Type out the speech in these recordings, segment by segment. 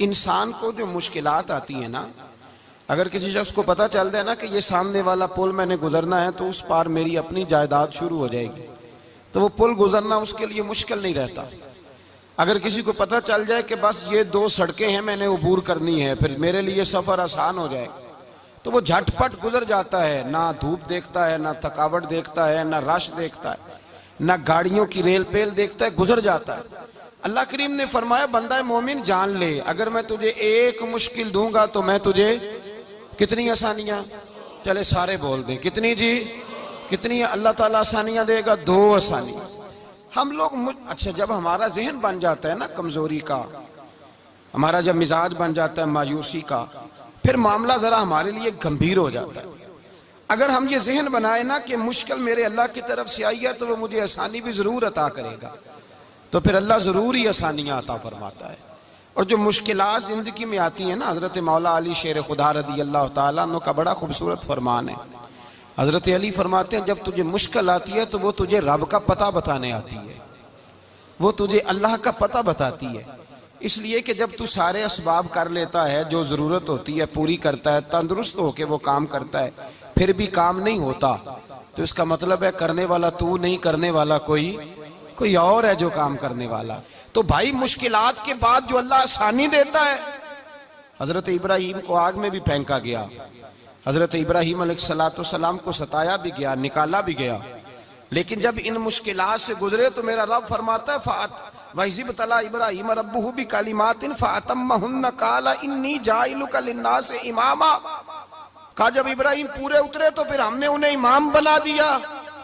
इंसान को जो मुश्किलात आती है ना, अगर किसी शख्स को पता चल जाए ना कि ये सामने वाला पुल मैंने गुजरना है तो उस पार मेरी अपनी जायदाद शुरू हो जाएगी, तो वो पुल गुजरना उसके लिए मुश्किल नहीं रहता। अगर किसी को पता चल जाए कि बस ये 2 सड़कें हैं मैंने अबूर करनी है, फिर मेरे लिए सफ़र आसान हो जाएगा, तो वो झटपट गुजर जाता है। ना धूप देखता है, ना थकावट देखता है, ना रश देखता है, ना गाड़ियों की रेल पेल देखता है, गुजर जाता है। अल्लाह करीम ने फरमाया बंदा मोमिन जान ले, अगर मैं तुझे एक मुश्किल दूंगा तो मैं तुझे कितनी आसानियां, चले सारे बोल दें कितनी जी, कितनी अल्लाह ताला आसानियां देगा? 2 आसानियां। हम लोग अच्छा, जब हमारा जहन बन जाता है ना कमजोरी का, हमारा जब मिजाज बन जाता है मायूसी का, फिर मामला जरा हमारे लिए गंभीर हो जाता है। अगर हम ये जहन बनाए ना कि मुश्किल मेरे अल्लाह की तरफ से आई है तो वो मुझे आसानी भी जरूर अता करेगा, तो फिर अल्लाह जरूर ही आसानियां अता फरमाता है। और जो मुश्किलात जिंदगी में आती है ना, हजरत मौला अली शेर खुदा रदी अल्लाह तआला अन्हु का बड़ा खूबसूरत फरमान है। हजरत अली फरमाते हैं जब तुझे मुश्किल आती है तो वो तुझे रब का पता बताने आती है, वो तुझे अल्लाह का पता बताती है। इसलिए कि जब तू सारे असबाब कर लेता है, जो जरूरत होती है पूरी करता है, तंदुरुस्त होके वो काम करता है, फिर भी काम नहीं होता, तो इसका मतलब है करने वाला तू नहीं, करने वाला कोई और है जो काम करने वाला। तो भाई मुश्किलात के बाद जो अल्लाह आसानी देता है, हजरत इब्राहिम को आग में भी फेंका गया, हजरत इब्राहिम अलैहिस्सलाम को सताया भी गया, निकाला भी गया, लेकिन जब इन मुश्किलात से गुजरे तो मेरा रब फरमाता है वइज़ इब्तला इब्राहिम रब्बुहु बिकलिमातिन फअतम्महुन्ना क़ाला इन्नी जाइलुका लिन्नासि इमामा। कहा जब इब्राहिम पूरे उतरे तो फिर हमने उन्हें इमाम बना दिया।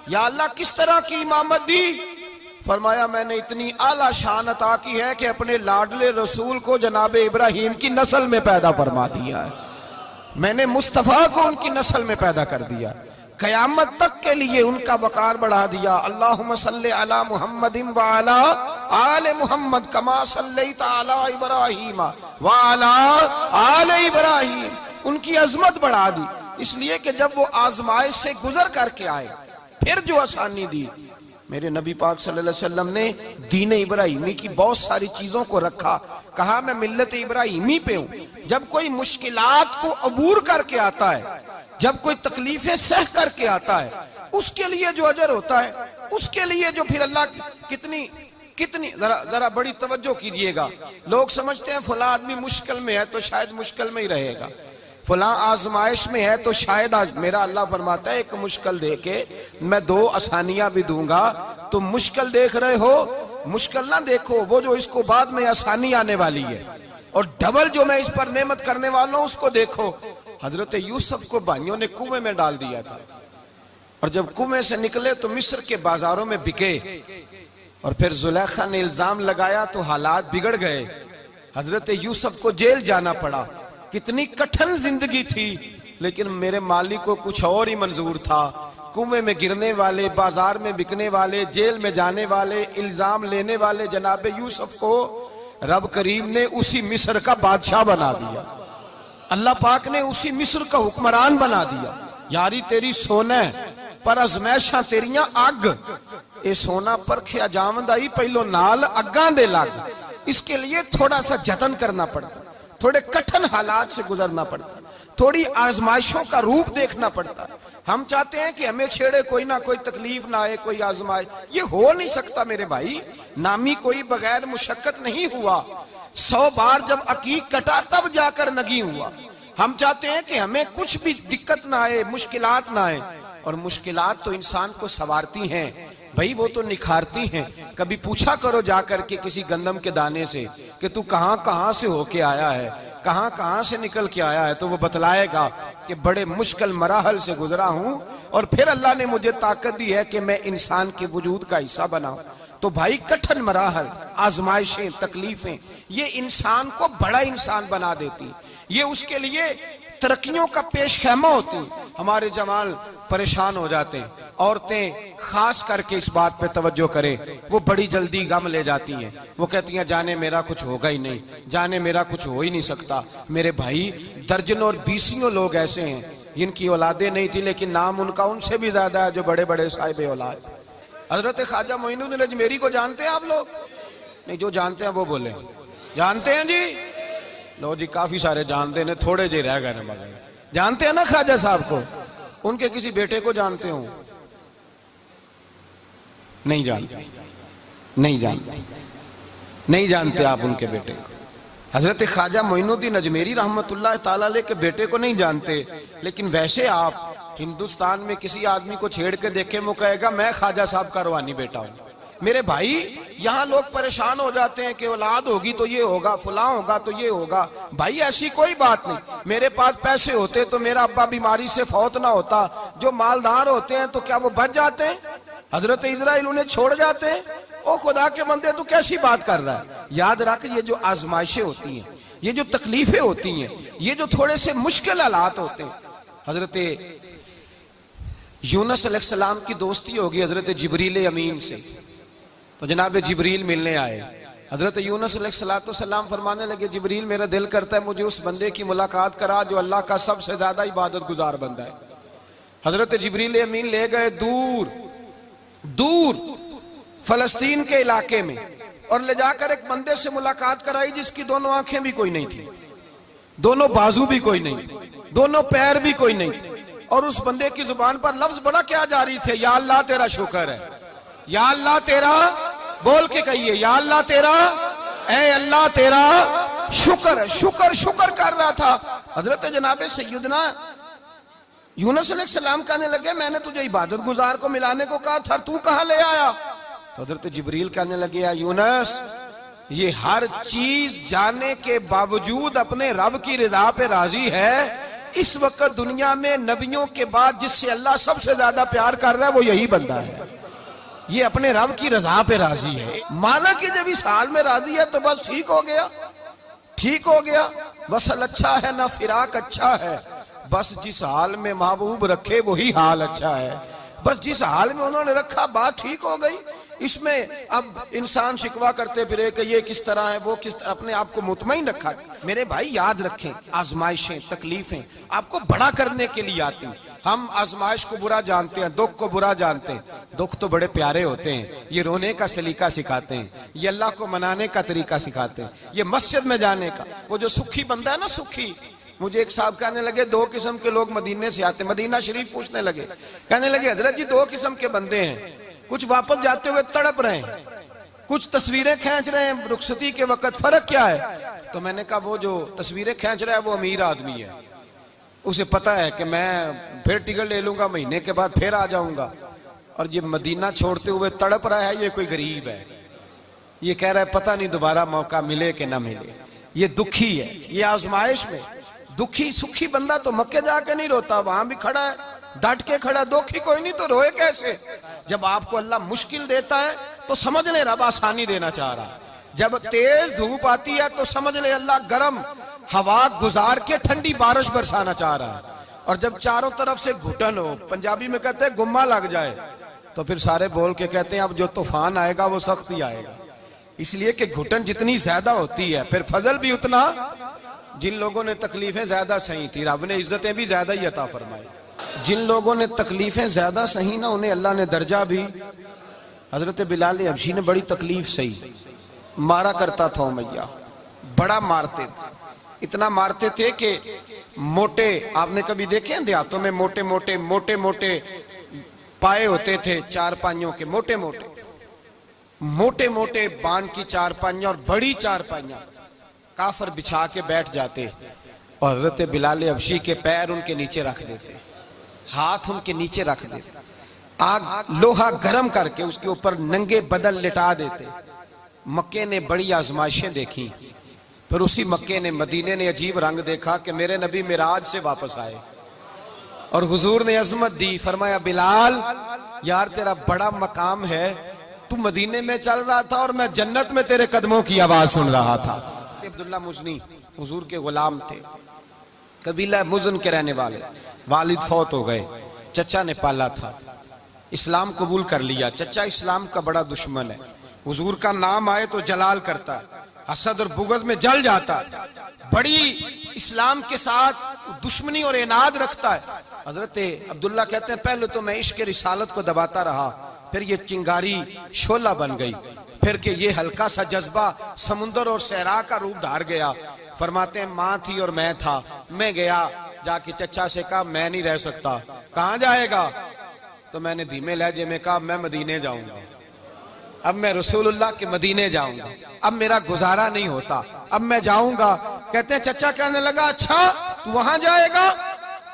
या अल्लाह किस तरह की इमामत दी? फरमाया मैंने इतनी आला शान अता की है कि अपने लाडले रसूल को जनाबे इब्राहिम की नस्ल में पैदा फरमा दिया है, मैंने मुस्तफ़ा को उनकी नस्ल में पैदा कर दिया, कयामत तक के लिए उनका वकार बढ़ा दिया। अल्लाहुम्मा सल्ली अला मुहम्मदिन व अला आले मुहम्मद कमा सल्लैता अला इब्राहीम व अला आले इब्राहीम, उनकी अजमत बढ़ा दी। इसलिए कि जब वो आजमाइश से गुजर करके आए फिर जो आसानी दी, मेरे नबी पाक सल्लल्लाहु अलैहि वसल्लम ने दीन इब्राहिमी की बहुत सारी चीजों को रखा, कहा मैं मिल्लत इब्राहिमी पे हूं। जब कोई मुश्किलात को अबूर करके आता है, जब कोई तकलीफें सह करके आता है, उसके लिए जो अजर होता है, उसके लिए जो फिर अल्लाह कितनी कितनी जरा बड़ी तवज्जो कीजिएगा। लोग समझते हैं फला आदमी मुश्किल में है तो शायद मुश्किल में ही रहेगा, फला आजमाइश में है तो शायद आज, मेरा अल्लाह फरमाता है एक मुश्किल दे के मैं 2 आसानियां भी दूंगा। तो मुश्किल देख रहे हो, मुश्किल ना देखो, वो जो इसको बाद में आसानी आने वाली है, और डबल जो मैं इस पर नेमत करने वाला हूं उसको देखो। हजरत यूसुफ को भाइयों ने कुएं में डाल दिया था, और जब कुएं से निकले तो मिस्र के बाजारों में बिके, और फिर जुलेखा ने इल्जाम लगाया तो हालात बिगड़ गए, हजरत यूसुफ को जेल जाना पड़ा। कितनी कठिन जिंदगी थी, लेकिन मेरे मालिक को कुछ और ही मंजूर था। कुएं में गिरने वाले, बाजार में बिकने वाले, जेल में जाने वाले, इल्जाम लेने वाले जनाबे यूसुफ को रब करीम ने उसी मिस्र का बादशाह बना दिया, अल्लाह पाक ने उसी मिस्र का हुक्मरान बना दिया। यारी तेरी सोना पर अजमैशा तेरियां अग, ये सोना परखिया जावंदा ही पहलो नाल अग्गां दे लग। इसके लिए थोड़ा सा जतन करना पड़ता, थोड़े कठिन हालात से गुजरना पड़ता, थोड़ी आजमाइशों का रूप देखना पड़ता। हम चाहते हैं कि हमें छेड़े कोई ना कोई तकलीफ ना आए, कोई आजमाइश, ये हो नहीं सकता मेरे भाई। नामी कोई बगैर मुशक्कत नहीं हुआ, 100 बार जब अकीक कटा तब जाकर नगी हुआ। हम चाहते हैं कि हमें कुछ भी दिक्कत ना आए, मुश्किलात ना आए, और मुश्किलात तो इंसान को संवारती हैं भाई, वो तो निखारती हैं। कभी पूछा करो जाकर के किसी गंदम के दाने से कि तू कहां कहां से होके आया है, कहां कहां से निकल के आया है, तो वो बतलाएगा कि बड़े मुश्किल मराहल से गुजरा हूं, और फिर अल्लाह ने मुझे ताकत दी है कि मैं इंसान के वजूद का हिस्सा बनाऊं। तो भाई कठिन मराहल, आजमाइशें, तकलीफें, ये इंसान को बड़ा इंसान बना देती, ये उसके लिए तरक्कियों का पेश खैमा होती। हमारे जवान परेशान हो जाते हैं, औरतें खास करके इस बात पे तवज्जो करें, वो बड़ी जल्दी गम ले जाती हैं। वो कहती हैं जाने मेरा कुछ होगा ही नहीं, जाने मेरा कुछ हो ही नहीं सकता। मेरे भाई दर्जनों और बीसियों लोग ऐसे हैं जिनकी औलादे नहीं थी, लेकिन नाम उनका उनसे भी ज्यादा है जो बड़े बड़े साहिब औलाद। हजरत ख्वाजा मोइनुद्दीन अजमेरी को जानते हैं आप लोग? नहीं, जो जानते हैं वो बोले। जानते हैं जी? लो जी, काफी सारे जानते हैं, थोड़े जे रह गए मगर जानते हैं ना ख्वाजा साहब को? उनके किसी बेटे को जानते हो? नहीं जानते, नहीं जानते, नहीं जानते आप उनके बेटे को। हजरत ख्वाजा मोइनुद्दीन अजमेरी रहमतुल्लाह ताला अलैह के बेटे को नहीं जानते, लेकिन वैसे आप हिंदुस्तान में किसी आदमी को छेड़ के देखे, वो कहेगा मैं ख्वाजा साहब का रूहानी बेटा हूं। मेरे भाई, यहाँ लोग परेशान हो जाते हैं कि औलाद होगी तो ये होगा, फलां होगा तो ये होगा। भाई ऐसी कोई बात नहीं। मेरे पास पैसे होते तो मेरा अब्बा बीमारी से फौत ना होता। जो मालदार होते हैं तो क्या वो बच जाते हैं? हजरत इजराइल उन्हें छोड़ जाते हैं? ओ खुदा के बंदे, तू कैसी बात कर रहा है? याद रख, ये जो आजमाइशें होती हैं, ये जो तकलीफें होती हैं, ये जो थोड़े से मुश्किल हालात होते हैं। हजरत यूनुस अलैहिस्सलाम की दोस्ती होगी हजरत जिब्रील अमीन से, तो जनाब जिब्रील मिलने आए। हजरत यूनुस अलैहिस्सलाम फरमाने लगे, जिब्रील मेरा दिल करता है मुझे उस बंदे की मुलाकात करा जो अल्लाह का सबसे ज्यादा इबादत गुजार बंदा है। हजरत जिब्रील अमीन ले गए दूर दूर फलस्तीन के इलाके में, और ले जाकर एक बंदे से मुलाकात कराई जिसकी दोनों आंखें भी कोई नहीं थी, दोनों बाजू भी कोई नहीं, दोनों पैर भी कोई नहीं, और उस बंदे की जुबान पर लफ्ज बड़ा क्या जारी थे, या अल्लाह तेरा शुक्र है, या अल्लाह तेरा, बोल के कहिए, या अल्लाह तेरा, ऐ अल्लाह तेरा शुक्र है। शुक्र शुक्र कर रहा था। हजरत जनाब सैयदना यूनुस अलैहिस्सलाम कहने लगे, मैंने तुझे इबादत गुजार को मिलाने को कहा था, तू कहां ले आया? तो हजरत जिब्रील कहने लगे, या यूनुस, ये हर चीज जाने के बावजूद अपने रब की रिदा पे राजी है। इस वक्त दुनिया में नबियों के बाद जिससे अल्लाह सबसे ज्यादा प्यार कर रहा है वो यही बंदा है। ये अपने रब की रजा पे राजी है। माना कि जब इस हाल में राजी है तो बस ठीक हो गया, ठीक हो गया। वसल अच्छा है ना फिराक अच्छा है, बस जिस हाल में महबूब रखे वही हाल अच्छा है। बस जिस हाल में उन्होंने रखा बात ठीक हो गई। इसमें अब इंसान शिकवा करते फिरे कि ये किस तरह है, वो किस तरह, अपने आप को मुतमईन रखा। मेरे भाई याद रखें, आजमाइशें तकलीफें आपको बड़ा करने के लिए आती हैं। हम आजमाइश को बुरा जानते हैं, दुख को बुरा जानते हैं। दुख तो बड़े प्यारे होते हैं, ये रोने का सलीका सिखाते हैं, ये अल्लाह को मनाने का तरीका सिखाते हैं, ये मस्जिद में जाने का। वो जो सुखी बंदा है ना, सुखी, मुझे एक साहब कहने लगे दो किस्म के लोग मदीने से आते, मदीना शरीफ पूछने लगे, कहने लगे हजरत जी दो किस्म के बंदे हैं, कुछ वापस जाते हुए तड़प रहे हैं, कुछ तस्वीरें खींच रहे हैं रुखसती के वक्त, फर्क क्या है? तो मैंने कहा वो जो तस्वीरें खींच रहा है वो अमीर आदमी है, उसे पता है कि मैं फिर टिकट ले लूंगा, महीने के बाद फिर आ जाऊंगा। और ये मदीना छोड़ते हुए तड़प रहा है, ये कोई गरीब है, ये कह रहा है पता नहीं दोबारा मौका मिले कि ना मिले। ये दुखी है, ये आजमाइश में दुखी। सुखी बंदा तो मक्के जाके नहीं रोता, वहां भी खड़ा है, डट के खड़ा। दुखी कोई नहीं तो रोए कैसे? जब आपको अल्लाह मुश्किल देता है तो समझ ले रब आसानी देना चाह रहा है। जब तेज धूप आती है तो समझ ले अल्लाह गर्म हवा गुजार के ठंडी बारिश बरसाना चाह रहा है। और जब चारों तरफ से घुटन हो, पंजाबी में कहते हैं गुम्मा लग जाए, तो फिर सारे बोल के कहते हैं अब जो तूफान आएगा वो सख्त ही आएगा। इसलिए कि घुटन जितनी ज्यादा होती है फिर फजल भी उतना। जिन लोगों ने तकलीफें ज्यादा सही थी, रब ने इज्जतें भी ज्यादा ही अता फरमाई। जिन लोगों ने तकलीफें ज्यादा सही ना, उन्हें अल्लाह ने दर्जा भी। हजरत बिलाल हबशी ने बड़ी तकलीफ सही, मारा करता था उमैया, बड़ा मारते थे, इतना मारते थे कि मोटे, आपने कभी देखे हैं देहातों में मोटे मोटे मोटे मोटे पाए होते थे, चार पाइयों के, मोटे मोटे मोटे मोटे बाण की चार पाइयां और बड़ी चार पाइयां काफर बिछा के बैठ जाते, और हजरत बिलाल हबशी के पैर उनके नीचे रख देते, हाथ उनके नीचे रख देते, आग लोहा गर्म करके उसके ऊपर नंगे बदन लिटा देते। मक्के ने बड़ी आजमाइशें देखी, फिर उसी मक्के ने, मदीने ने अजीब रंग देखा कि मेरे नबी मिराज से वापस आए और हुजूर ने अजमत दी। फरमाया बिलाल यार तेरा बड़ा मकाम है, तू मदीने में चल रहा था और मैं जन्नत में तेरे कदमों की आवाज सुन रहा था। अब्दुल्ला मुजनी हुजूर के गुलाम थे, कबीला मुजन के रहने वाले, वालिद फौत हो गए, चचा ने पाला था, इस्लाम कबूल कर लिया। चचा इस्लाम का बड़ा दुश्मन है, हुजूर का नाम आए तो जलाल करता है, हसद और बुगज में जल जाता है, बड़ी इस्लाम के साथ दुश्मनी और इनाद रखता है। हजरत अब्दुल्ला कहते हैं पहले तो मैं इश्क रिसालत को दबाता रहा, फिर ये चिंगारी शोला बन गई, फिर के ये हल्का सा जज्बा समुंदर और सहरा का रूप धार गया, फरमाते हैं माँ थी और मैं था। मैं गया, जाके चचा से कहा मैं नहीं रह सकता। कहाँ जाएगा? तो मैंने धीमे लहजे में कहा मैं मदीने जाऊंगा, अब मैं रसूलुल्लाह के मदीने जाऊंगा, अब मेरा गुजारा नहीं होता, अब मैं जाऊंगा। कहते हैं चचा कहने लगा अच्छा तू वहां जाएगा,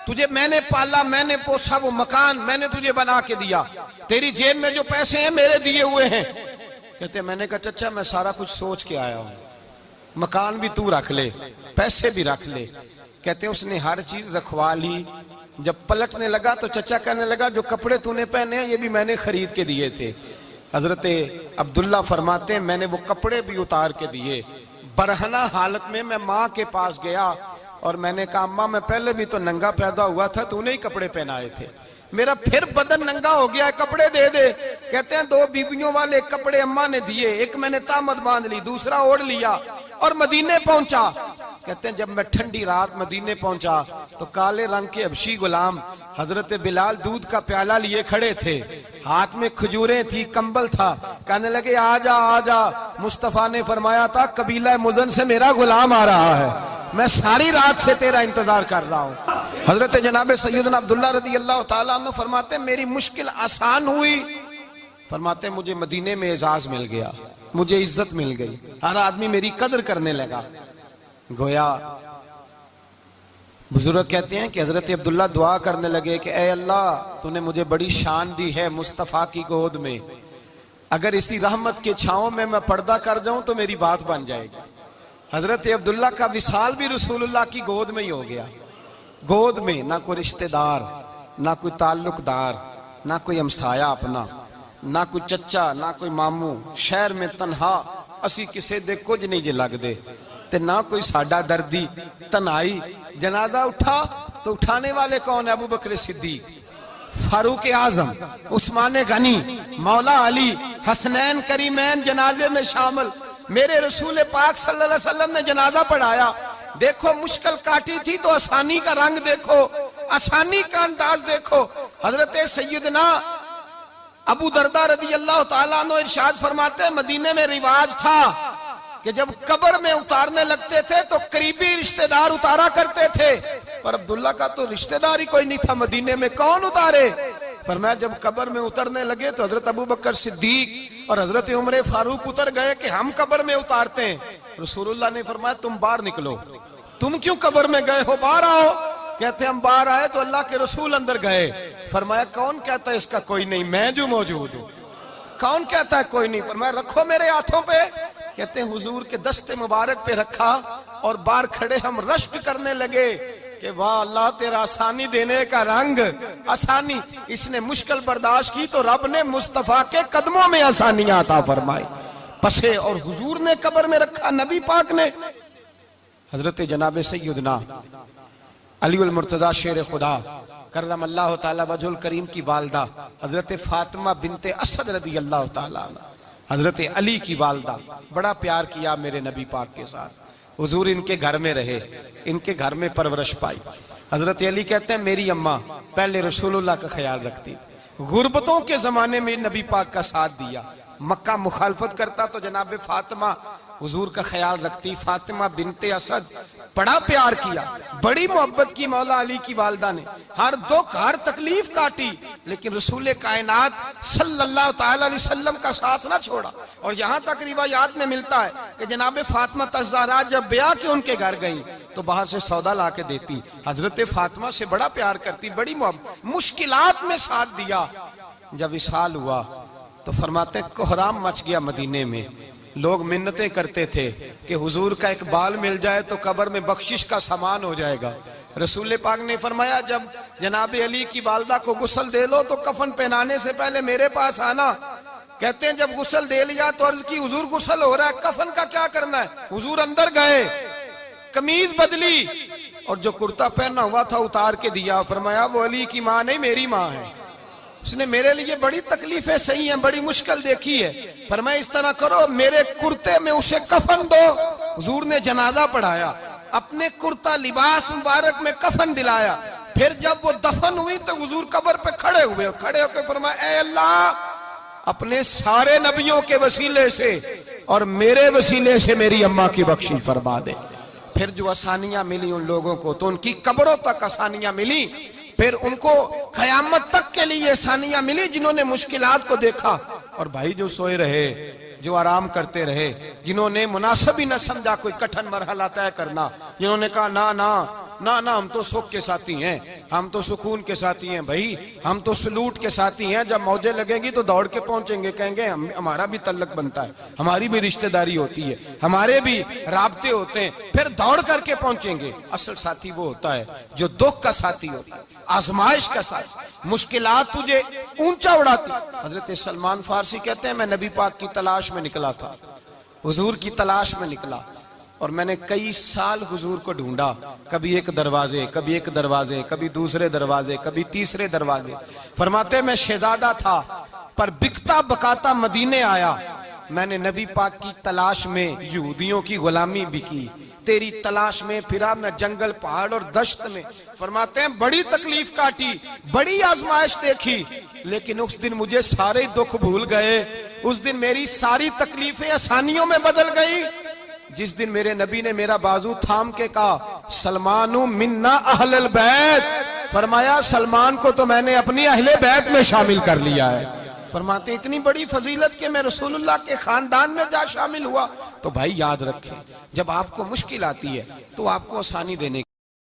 तुझे मैंने पाला, मैंने पोसा, वो मकान मैंने तुझे बना के दिया, तेरी जेब में जो पैसे हैं मेरे दिए हुए हैं। कहते हैं मैंने कहा चचा मैं सारा कुछ सोच के आया हूं, मकान भी तू रख ले, पैसे भी रख ले। कहते हैं उसने हर चीज रखवा ली। जब पलटने लगा तो चचा कहने लगा जो कपड़े तूने पहने हैं ये भी मैंने खरीद के दिए थे। हजरत अब्दुल्ला फरमाते हैं मैंने वो कपड़े भी उतार के दिए। बरहना हालत में मैं माँ के पास गया और मैंने कहा अम्मा मैं पहले भी तो नंगा पैदा हुआ था, तूने ही कपड़े पहनाए थे, मेरा फिर बदन नंगा हो गया है, कपड़े दे दे। कहते हैं 2 बीबियों वाले कपड़े अम्मा ने दिए, एक मैंने तामत बांध ली, दूसरा ओढ़ लिया और मदीने पहुंचा। कहते हैं जब मैं ठंडी रात मदीने पहुंचा तो काले रंग के हबशी गुलाम हजरत बिलाल दूध का प्याला लिए खड़े थे, हाथ में खजूरें थी, कंबल था। कहने लगे आजा आजा, मुस्तफा ने फरमाया था कबीला मुजन से मेरा गुलाम आ रहा है, मैं सारी रात से तेरा इंतजार कर रहा हूँ। हजरत जनाब सैयदना अब्दुल्ला रज़ी अल्लाह ताला अन्हु फरमाते मेरी मुश्किल आसान हुई। फरमाते मुझे मदीने में एजाज मिल गया, मुझे इज्जत मिल गई, हर आदमी मेरी कदर करने लगा। गोया बुजुर्ग कहते हैं कि हजरत अब्दुल्ला दुआ करने लगे कि ए अल्लाह तूने मुझे बड़ी शान दी है मुस्तफ़ा की गोद में, अगर इसी रहमत के छांव में मैं पर्दा कर जाऊं तो मेरी बात बन जाएगी। हजरत अब्दुल्ला का विसाल भी रसूलुल्लाह की गोद में ही हो गया। गोद में ना कोई रिश्तेदार, ना कोई ताल्लुकदार, ना कोई हमसाया अपना, ना कोई चचा, ना कोई मामू, शहर में तनहा असी किसे दे कुछ नहीं जे लगदे, ते ना कोई साडा दर्दी। तनाई जनाजा उठा तो उठाने वाले कौन है? अबू बकर सिद्दीक, फारूक आजम, उस्मान गनी, मौला अली, हसनैन करीमैन जनाजे में शामिल। मेरे रसूल पाक सल्लल्लाहु अलैहि वसल्लम ने जनाजा पढ़ाया। देखो मुश्किल काटी थी तो आसानी का रंग देखो, आसानी का अंदाज देखो। हजरत सैयदना अबू दरदा रज़ी अल्लाह ताला अन्हु इरशाद फरमाते हैं मदीने में रिवाज था कि जब कब्र में उतारने लगते थे तो करीबी रिश्तेदार उतारा करते थे, पर अब्दुल्ला का तो रिश्तेदार ही कोई नहीं था मदीने में, कौन उतारे? फरमाया जब कब्र में उतरने लगे तो हजरत अबू बकर सिद्दीक और हजरत उमर फारूक उतर गए कि हम कब्र में उतारते हैं। रसूलुल्लाह ने फरमाया तुम बाहर निकलो, तुम क्यों कब्र में गए हो, बाहर आओ। कहते हम बाहर आए तो अल्लाह के रसूल अंदर गए। फरमाया कौन कहता है इसका कोई नहीं, मैं जो मौजूद हूँ। कौन कहता है कोई नहीं? फरमाया रखो मेरे हाथों पे। कहते हैं हुजूर के दस्ते मुबारक पे रखा और बाहर खड़े हम रश्क करने लगे कि वाह अल्लाह तेरा आसानी देने का रंग, आसानी। इसने मुश्किल बर्दाश्त की तो रब ने मुस्तफा के कदमों में आसानियां अता फरमाई, पसे और हुजूर ने कब्र में रखा नबी पाक ने। हजरत जनाब सैयदना अली उल मुर्तजा शेर खुदा करम अल्लाह ताला वजहुल करीम की वालदा हजरत फातिमा बिनते असद रदी अल्लाह ताला अन्हा, हजरत अली की वालदा, बड़ा प्यार किया मेरे नबी पाक के साथ। हुजूर इनके घर में रहे, इनके घर में परवरिश पाई। हजरत अली कहते हैं मेरी अम्मा पहले रसूलुल्लाह का ख्याल रखती, गुर्बतों के जमाने में नबी पाक का साथ दिया, मक्का मुखालफत करता तो जनाब फातिमा हुजूर का ख्याल रखती। फातिमा बिनते असद, बड़ा प्यार किया, बड़ी मोहब्बत की मौला अली की वालदा ने, हर दुख हर तकलीफ काटी, लेकिन रसूल कायनात सल्लल्लाहु ताला अलैहि वसल्लम का साथ ना छोड़ा। और यहाँ तक रिवायात में मिलता है कि जनाब फातिमा तज़्ज़ारा जब ब्याह के उनके घर गई तो बाहर से सौदा ला के देती। हजरत फातिमा से बड़ा प्यार करती, बड़ी मोहब्बत, मुश्किलात में साथ दिया। जब विसाल हुआ तो फरमाते कोहराम मच गया मदीने में। लोग मिन्नतें करते थे कि हुजूर का एक बाल मिल जाए तो कब्र में बख्शिश का सामान हो जाएगा। रसूल पाक ने फरमाया जब जनाब अली की वालदा को गुस्ल दे लो तो कफन पहनाने से पहले मेरे पास आना। कहते हैं जब गुस्ल दे लिया तो अर्ज की हुजूर गुस्ल हो रहा है, कफन का क्या करना है? हुजूर अंदर गए, कमीज बदली और जो कुर्ता पहना हुआ था उतार के दिया। फरमाया वो अली की माँ नहीं मेरी माँ है, उसने मेरे लिए बड़ी तकलीफें सही हैं, बड़ी मुश्किल देखी है। फरमाया इस तरह करो मेरे कुर्ते में उसे कफन दो। हुजूर ने जनाजा पढ़ाया, अपने कुर्ता लिबास मुबारक में कफन दिलाया। फिर जब वो दफन हुई तो हुजूर कब्र पे खड़े हुए, खड़े होकर फरमाया ए अल्लाह अपने सारे नबियों के वसीले से और मेरे वसीले से मेरी अम्मा की बख्शी फरमा दे। फिर जो आसानियां मिली उन लोगों को, तो उनकी कब्रों तक आसानियां मिली, फिर उनको कयामत तक के लिए आसानियां मिली जिन्होंने मुश्किलात को देखा। और भाई जो सोए रहे, जो आराम करते रहे, जिन्होंने मुनासिब ही न समझा कोई कठिन मरहला तय करना, जिन्होंने कहा ना ना ना ना हम तो सुख के साथी हैं, हम तो सुकून के साथी हैं भाई, हम तो सलूट के साथी हैं, जब मौजें लगेंगी तो दौड़ के पहुंचेंगे, कहेंगे हमारा भी तल्लक बनता है, हमारी भी रिश्तेदारी होती है, हमारे भी राब्ते होते हैं, फिर दौड़ करके पहुंचेंगे। असल साथी वो होता है जो दुख का साथी होता है, आजमाइश का साथी, मुश्किलात तुझे ऊंचा उड़ाती। हजरत सलमान फारसी कहते हैं मैं नबी पाक की तलाश में निकला था, हुजूर की तलाश में निकला, और मैंने कई साल हुजूर को ढूंढा, कभी एक दरवाजे, कभी एक दरवाजे, कभी दूसरे दरवाजे, कभी तीसरे दरवाजे। फरमाते मैं शहजादा था पर बिकता बकाता मदीने आया, मैंने नबी पाक की तलाश में यहूदियों की गुलामी भी की, तेरी तलाश में फिरा मैं जंगल पहाड़ और दश्त में। फरमाते हैं बड़ी तकलीफ काटी, बड़ी आजमाइश देखी, लेकिन उस दिन मुझे सारे दुख भूल गए, उस दिन मेरी सारी तकलीफें आसानियों में बदल गई, जिस दिन मेरे नबी ने मेरा बाजू थाम के कहा सलमानु मिन्ना अहलल बैत, फरमाया सलमान को तो मैंने अपनी अहले बैत में शामिल कर लिया है। फरमाते इतनी बड़ी फजीलत के मैं रसूलुल्लाह के खानदान में जा शामिल हुआ। तो भाई याद रखें, जब आपको मुश्किल आती है तो आपको आसानी देने